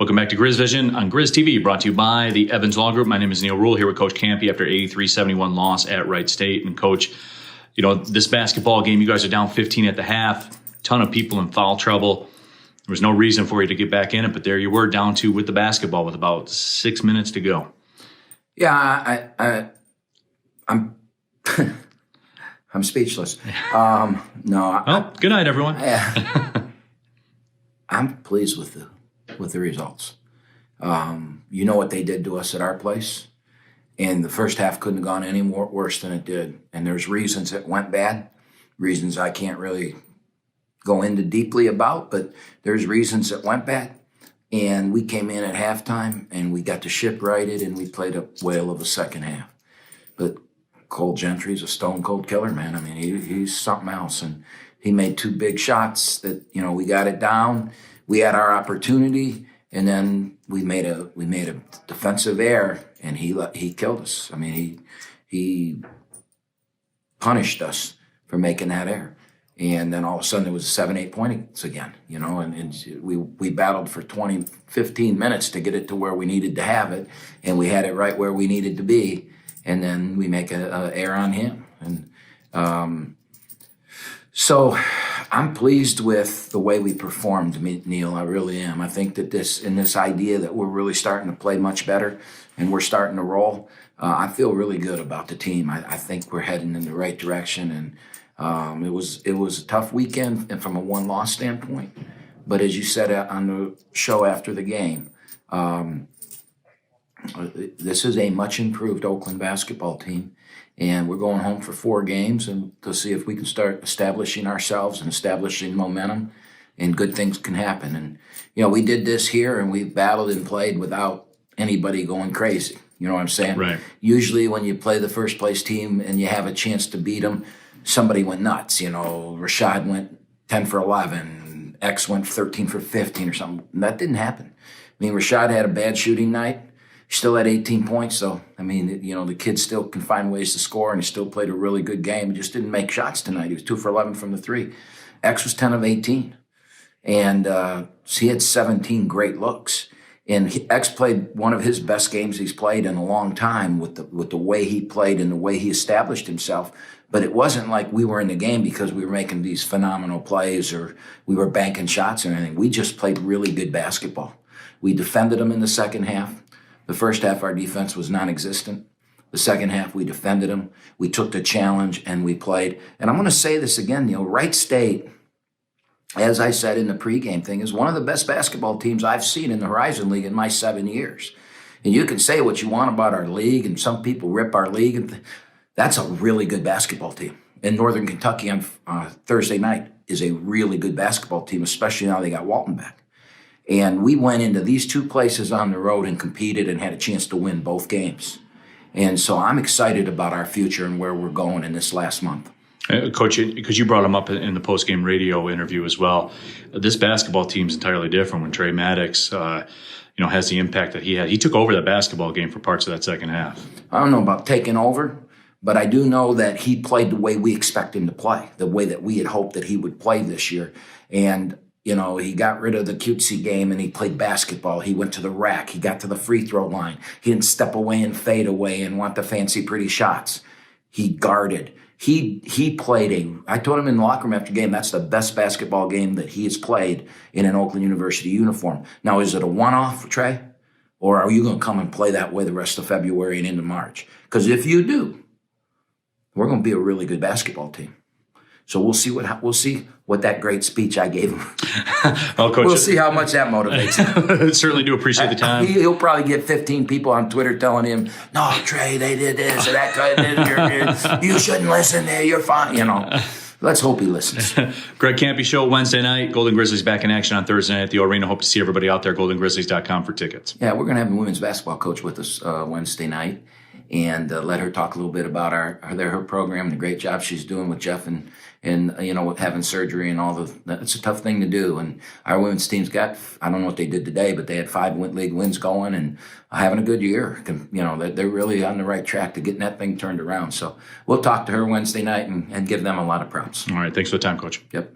Welcome back to Grizz Vision on Grizz TV, brought to you by the Evans Law Group. My name is Neil Rule, here with Coach Kampe after 83-71 loss at Wright State. And Coach, this basketball game, you guys are down 15 at the half, ton of people in foul trouble. There was no reason for you to get back in it, but there you were, down 2 with the basketball with about 6 minutes to go. Yeah, I'm I'm speechless. No. Good night, everyone. I'm pleased with the results. You know what they did to us at our place, and the first half couldn't have gone any more worse than it did. And there's reasons it went bad, reasons I can't really go into deeply about, but there's reasons it went bad. And we came in at halftime and we got the ship righted and we played a whale of a second half. But Cole Gentry's a stone cold killer, man. I mean, he's something else. And he made 2 big shots that, we got it down. We had our opportunity, and then we made a defensive error, and he killed us. I mean, he punished us for making that error. And then all of a sudden it was 7-8 points again, and we battled for 15 minutes to get it to where we needed to have it, and we had it right where we needed to be, and then we make a error on him. And so I'm pleased with the way we performed, Neil. I really am. I think that this idea that we're really starting to play much better and we're starting to roll, I feel really good about the team. I think we're heading in the right direction, and it was a tough weekend and from a one-loss standpoint. But as you said on the show after the game, this is a much improved Oakland basketball team, and we're going home for 4 games and to see if we can start establishing ourselves and establishing momentum, and good things can happen. And we did this here, and we battled and played without anybody going crazy. You know what I'm saying? Right. Usually when you play the first place team and you have a chance to beat them, somebody went nuts. Rashad went 10 for 11, X went 13 for 15 or something. And that didn't happen. I mean, Rashad had a bad shooting night. He still had 18 points, though. I mean, the kid still can find ways to score, and he still played a really good game. He just didn't make shots tonight. He was 2 for 11 from the 3. X was 10 of 18. And so he had 17 great looks. And X played one of his best games he's played in a long time with the way he played and the way he established himself. But it wasn't like we were in the game because we were making these phenomenal plays or we were banking shots or anything. We just played really good basketball. We defended them in the second half. The first half, our defense was non-existent. The second half, we defended them. We took the challenge and we played. And I'm going to say this again, Wright State, as I said in the pregame thing, is one of the best basketball teams I've seen in the Horizon League in my 7 years. And you can say what you want about our league, and some people rip our league, and that's a really good basketball team. And Northern Kentucky on Thursday night is a really good basketball team, especially now they got Walton back. And we went into these 2 places on the road and competed and had a chance to win both games. And so I'm excited about our future and where we're going in this last month. Coach, because you brought him up in the post-game radio interview as well, this basketball team's entirely different when Trey Maddox, has the impact that he had. He took over that basketball game for parts of that second half. I don't know about taking over, but I do know that he played the way we expect him to play, the way that we had hoped that he would play this year. And he got rid of the cutesy game and he played basketball. He went to the rack. He got to the free throw line. He didn't step away and fade away and want the fancy, pretty shots. He guarded. He played I told him in the locker room after the game, that's the best basketball game that he has played in an Oakland University uniform. Now, is it a one-off, Trey? Or are you going to come and play that way the rest of February and into March? Because if you do, we're going to be a really good basketball team. So we'll see what that great speech I gave him. Well, Coach, we'll see how much that motivates him. Certainly do appreciate the time. He'll probably get 15 people on Twitter telling him, "No, Trey, they did this or that. You shouldn't listen. There, you're fine." Let's hope he listens. Greg Kampe Show Wednesday night. Golden Grizzlies back in action on Thursday night at the Arena. Hope to see everybody out there. GoldenGrizzlies.com for tickets. Yeah, we're going to have a women's basketball coach with us Wednesday night. And let her talk a little bit about her program and the great job she's doing with Jeff and with having surgery and all it's a tough thing to do. And our women's team's got, I don't know what they did today, but they had 5 league wins going and having a good year. They're really on the right track to getting that thing turned around. So we'll talk to her Wednesday night and give them a lot of props. All right. Thanks for the time, Coach. Yep.